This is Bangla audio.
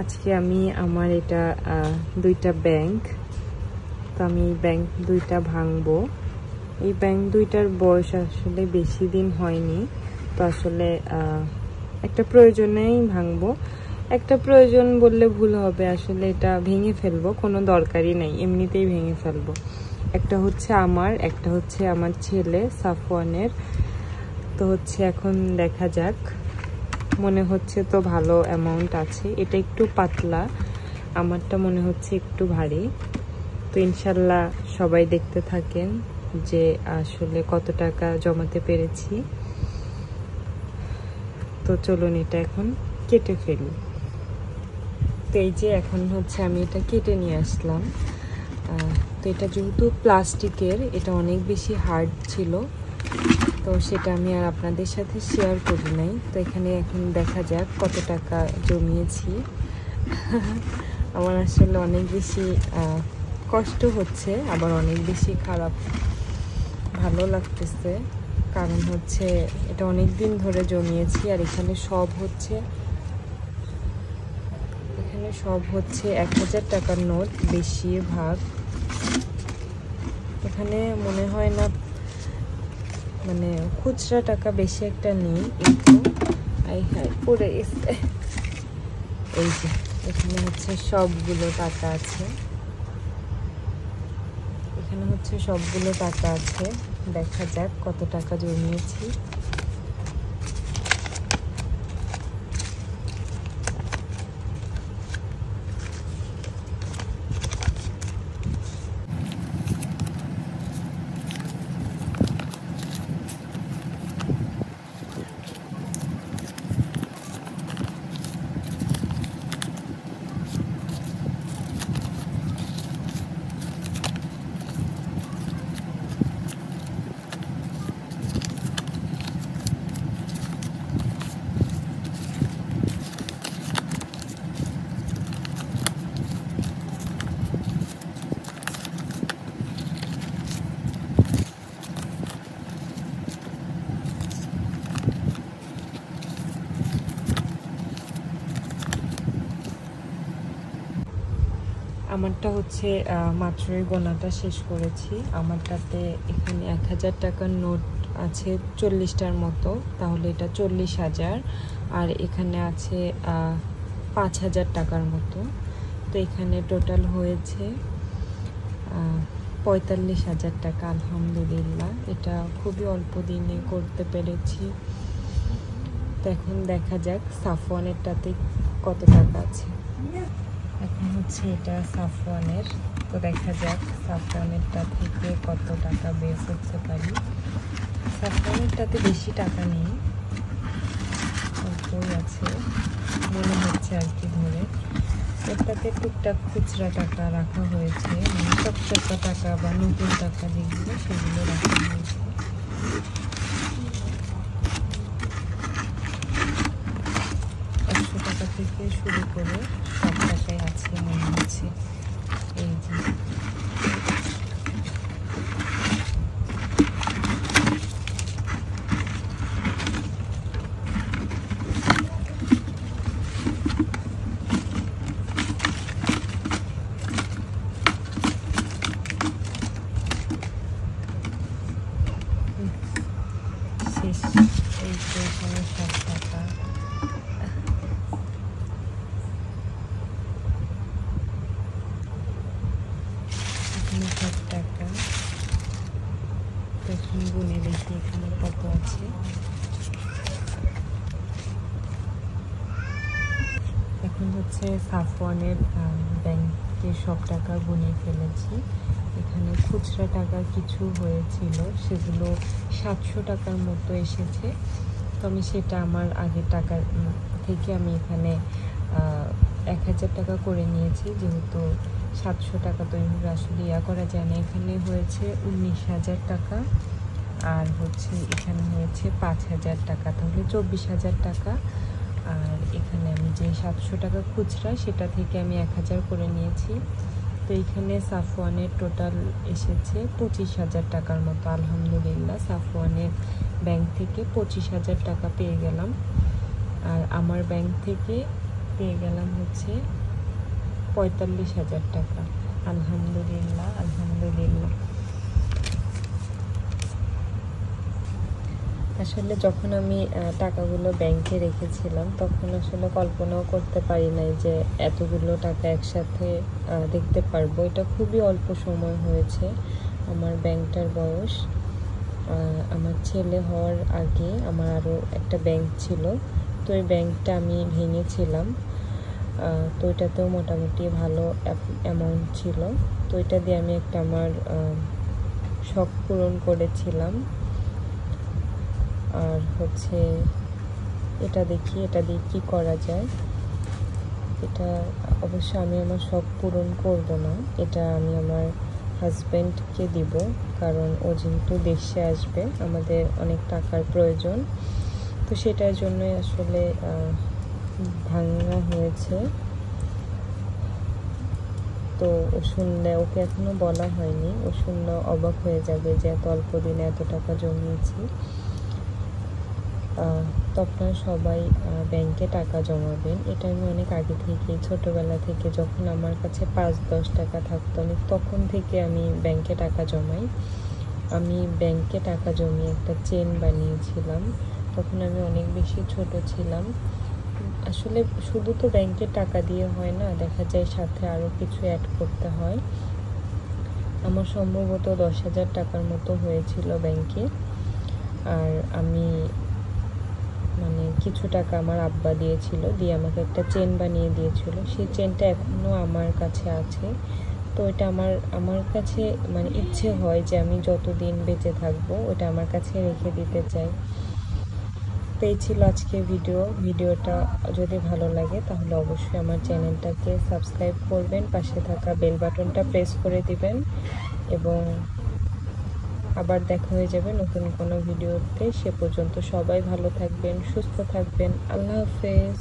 আজকে আমি আমার এটা দুইটা ব্যাংক, তো আমি ব্যাংক দুইটা ভাঙবো। এই ব্যাংক দুইটার বয়স আসলে বেশি দিন হয়নি, তো আসলে একটা প্রয়োজনেই ভাঙবো। একটা প্রয়োজন বললে ভুল হবে, আসলে এটা ভেঙে ফেলবো, কোনো দরকারই নাই, এমনিতেই ভেঙে ফেলবো। একটা হচ্ছে আমার, একটা হচ্ছে আমার ছেলে সাফওয়ানের। তো হচ্ছে এখন দেখা যাক, মনে হচ্ছে তো ভালো অ্যামাউন্ট আছে। এটা একটু পাতলা, আমারটা মনে হচ্ছে একটু ভারী। তো ইনশাল্লাহ সবাই দেখতে থাকেন যে আসলে কত টাকা জমাতে পেরেছি। তো চলুন এটা এখন কেটে ফেলি। তো এই যে এখন হচ্ছে আমি এটা কেটে নিয়ে আসলাম। তো এটা যেহেতু প্লাস্টিকের, এটা অনেক বেশি হার্ড ছিল, তো সেটা আমি আর আপনাদের সাথে শেয়ার করি নাই। তো এখানে এখন দেখা যাক কত টাকা জমিয়েছি। আমার আসলে অনেক বেশি কষ্ট হচ্ছে, আবার অনেক বেশি খারাপ ভালো লাগতেছে, কারণ হচ্ছে এটা অনেক দিন ধরে জমিয়েছি। আর এখানে সব হচ্ছে 1000 টাকার নোট বেশিরভাগ। এখানে মনে হয় না মানে খুচরা টাকা বেশি একটা নেই, একটু পড়ে গেছে। এই যে এখানে হচ্ছে সবগুলো টাকা আছে, এখানে হচ্ছে সবগুলো টাকা আছে। দেখা যাক কত টাকা জমিয়েছি। আমারটা হচ্ছে মাত্রই গোনাটা শেষ করেছি। আমারটাতে এখানে 1000 টাকার নোট আছে 40টার মতো, তাহলে এটা 40,000। আর এখানে আছে 5000 টাকার মতো। তো এখানে টোটাল হয়েছে 45,000 টাকা। আলহামদুলিল্লাহ, এটা খুবই অল্প দিনে করতে পেরেছি। তো এখন দেখা যাক সাফওয়ানেরটাতে কত টাকা আছে। এখন হচ্ছে এটা সাফওয়ানের, তো দেখা যাক সাফওয়ানেরটা থেকে কত টাকা বের করতে পারি। সাফওয়ানেরটাতে বেশি টাকা নেই, অল্পই আছে মনে হচ্ছে আর কি ধরে। এটাতে টুকটাক খুচরা টাকা রাখা হয়েছে, মানে চকচকা টাকা বা নতুন টাকা যেগুলো সেগুলো রাখা হয়েছে। টাকা থেকে শুরু করে সব টাকাই আছে মনে হচ্ছে। এই যে শেষ, এই যে এখানে সব টাকা। টাকা এখন গুনে দেখি এখানে কত আছে। এখন হচ্ছে সাফওয়ানের ব্যাংকে সব টাকা গুনে ফেলেছি। এখানে খুচরা টাকা কিছু হয়েছিল, সেগুলো 700 টাকার মতো এসেছে। তো আমি সেটা আমার আগের টাকা থেকে আমি এখানে 1000 টাকা করে নিয়েছি, যেহেতু 700 টাকা তো এইভাবে আসলে করা যায় না। এখানে হয়েছে 19,000 টাকা, আর হচ্ছে এখানে হয়েছে 5,000 টাকা, তাহলে 24,000 টাকা। আর এখানে আমি যে 700 টাকা খুচরা, সেটা থেকে আমি 1000 করে নিয়েছি। তো এখানে সাফওয়ানের টোটাল এসেছে 25,000 টাকার মতো। আলহামদুলিল্লাহ, সাফওয়ানের ব্যাংক থেকে 25,000 টাকা পেয়ে গেলাম। আর আমার ব্যাংক থেকে পেয়ে গেলাম হচ্ছে 45,000 টাকা। আলহামদুলিল্লাহ, আলহামদুলিল্লাহ। আসলে যখন আমি টাকাগুলো ব্যাংকে রেখেছিলাম তখন আসলে কল্পনাও করতে পারি নাই যে এতগুলো টাকা একসাথে দেখতে পারবো। এটা খুবই অল্প সময় হয়েছে। আমার ব্যাংকটার বয়স, আমার ছেলে হওয়ার আগে আমার আরও একটা ব্যাংক ছিল, তো এই ব্যাংকটা আমি ভেঙেছিলাম। তো এটাতেও মোটামুটি ভালো অ্যামাউন্ট ছিল। তো এটা দিয়ে আমি একটা আমার শখ পূরণ করেছিলাম। আর হচ্ছে এটা দিয়ে কী করা যায়। এটা অবশ্য আমি আমার শখ পূরণ করব না, এটা আমি আমার হাজব্যান্ডকে দিব, কারণ ও যেহেতু দেশে আসবে, আমাদের অনেক টাকার প্রয়োজন। তো সেটার জন্যই আসলে ভাঙা হয়েছে। তো ও শুনলে, ওকে এখনও বলা হয়নি, ও শুনলে অবাক হয়ে যাবে যে এত অল্প দিনে এত টাকা জমিয়েছি। তো আপনারা সবাই ব্যাংকে টাকা জমাবেন। এটা আমি অনেক আগে থেকেই, ছোটোবেলা থেকে যখন আমার কাছে 5-10 টাকা থাকতো, আমি তখন থেকে আমি ব্যাংকে টাকা জমাই। আমি ব্যাংকে টাকা জমিয়ে একটা চেন বানিয়েছিলাম। তখন আমি অনেক বেশি ছোট ছিলাম। আসলে শুধু তো ব্যাংকে টাকা দিয়ে হয় না, দেখা যায় সাথে আরও কিছু অ্যাড করতে হয়। আমার সম্ভবত 10,000 টাকার মতো হয়েছিল ব্যাংকে। আর আমি কিছু টাকা আমার আব্বা দিয়েছিল, দিয়ে আমাকে একটা চেন বানিয়ে দিয়েছিল। সেই চেনটা এখনও আমার কাছে আছে। তো এটা আমার কাছে ইচ্ছে হয় যে আমি যতদিন বেঁচে থাকবো ওটা আমার কাছে রেখে দিতে চাই। তো এই ছিল আজকে ভিডিওটা যদি ভালো লাগে তাহলে অবশ্যই আমার চ্যানেলটাকে সাবস্ক্রাইব করবেন, পাশে থাকা বেল বাটনটা প্রেস করে দিবেন, এবং আবার দেখা হয়ে যাবে নতুন কোনো ভিডিওতে। সে পর্যন্ত সবাই ভালো থাকবেন, সুস্থ থাকবেন। আল্লাহ হাফেজ।